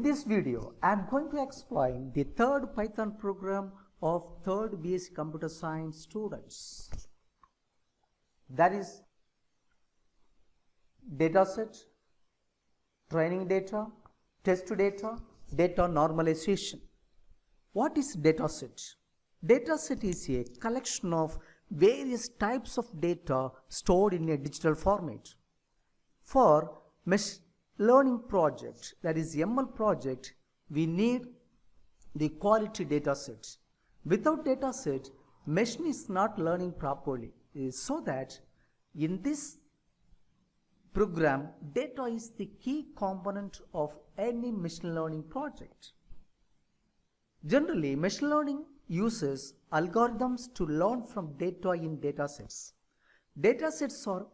this video, I am going to explain the third Python program of third BSc Computer Science students. That is dataset, training data, test data, data normalization. What is dataset? Dataset is a collection of various types of data stored in a digital format. For machine learning project, that is ML project, we need the quality dataset. Without dataset, machine is not learning properly. So that in this program, data is the key component of any machine learning project. Generally, machine learning uses algorithms to learn from data in datasets. Datasets are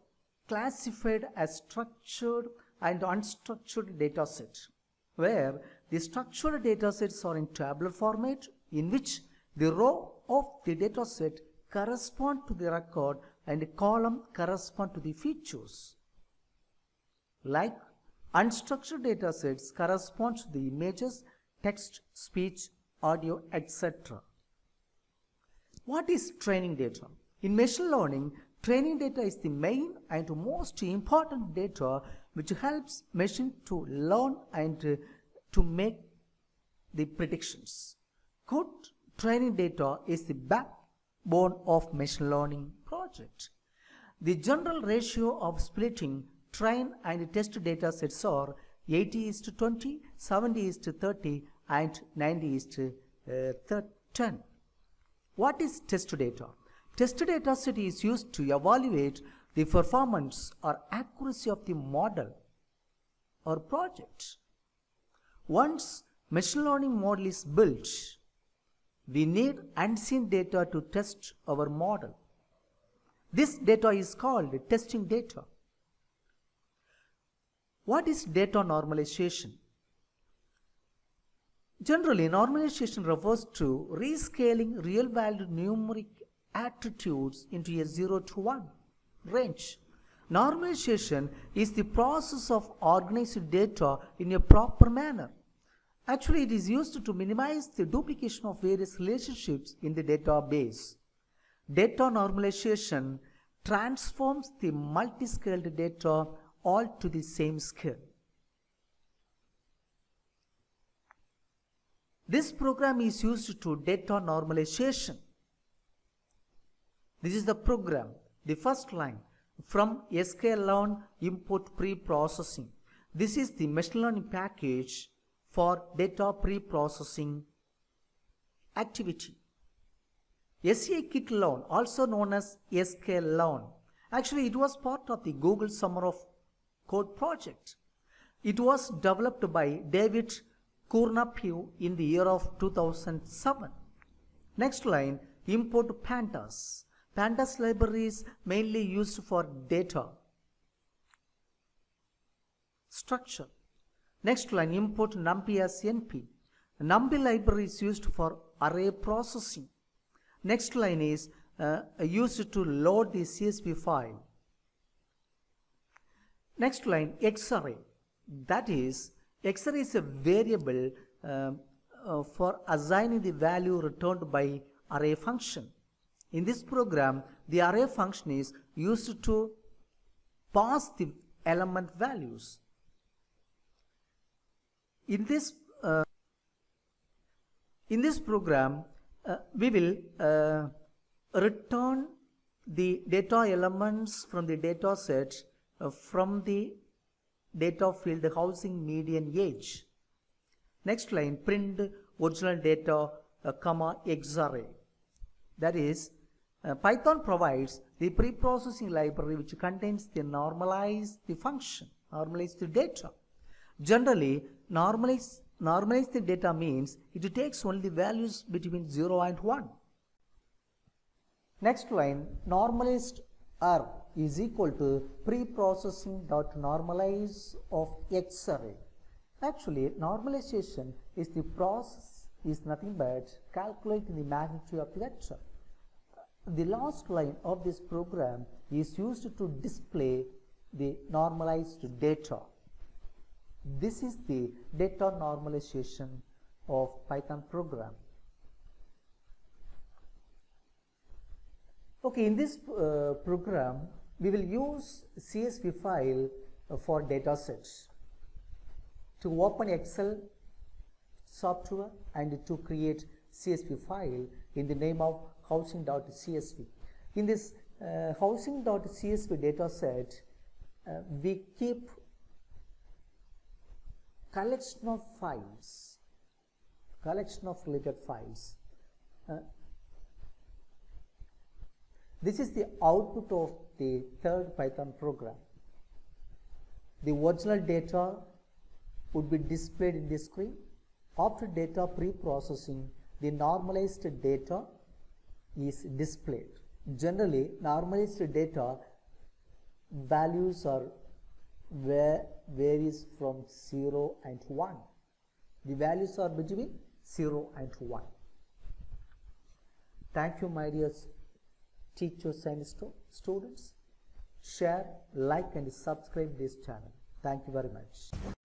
classified as structured and unstructured datasets, where the structured datasets are in tabular format, in which the row of the dataset correspond to the record and the column correspond to the features. Like unstructured datasets correspond to the images, text, speech, audio, etc. What is training data? In machine learning, training data is the main and most important data which helps machine to learn and to make the predictions. Good training data is the backbone of machine learning project. The general ratio of splitting train and test data sets are 80:20, 70:30 and 90:10. What is test data? Test data set is used to evaluate the performance or accuracy of the model or project. Once machine learning model is built, we need unseen data to test our model. This data is called testing data. What is data normalization? Generally, normalization refers to rescaling real-valued numeric attributes into a 0 to 1 range. Normalization is the process of organizing data in a proper manner. Actually, it is used to minimize the duplication of various relationships in the database. Data normalization transforms the multi-scaled data all to the same scale. This program is used to data normalization. This is the program, the first line, from sklearn import pre-processing. This is the machine learning package for data pre-processing activity. Scikit-learn, also known as sklearn. Actually, it was part of the Google Summer of Code project. It was developed by David Cournapeau in the year of 2007. Next line, import pandas. Pandas library is mainly used for data structure. Next line, import numpy as np. Numpy library is used for array processing. Next line is used to load the CSV file. Next line, xarray. That is, xarray is a variable for assigning the value returned by array function. In this program, the array function is used to pass the element values. In this program, we will return the data elements from the data set from the data field housing median age. Next line, print original data, xarray. That is, Python provides the pre-processing library which contains the normalize the function, normalize the data. Generally, normalize the data means it takes only the values between 0 and 1. Next line, normalized R is equal to pre-processing.normalize of xarray. Actually, normalization is the process is nothing but calculating the magnitude of the vector. The last line of this program is used to display the normalized data. This is the data normalization of Python program. Okay, in this program, we will use CSV file for datasets to open Excel software and to create CSV file in the name of housing.csv. In this housing.csv dataset, we keep collection of files, collection of related files. This is the output of the third Python program. The original data would be displayed in the screen. After data pre-processing, the normalized data is displayed. Generally, normalized data values are varies from 0 and 1. The values are between 0 and 1. Thank you, my dear teachers and students. Share, like and subscribe this channel. Thank you very much.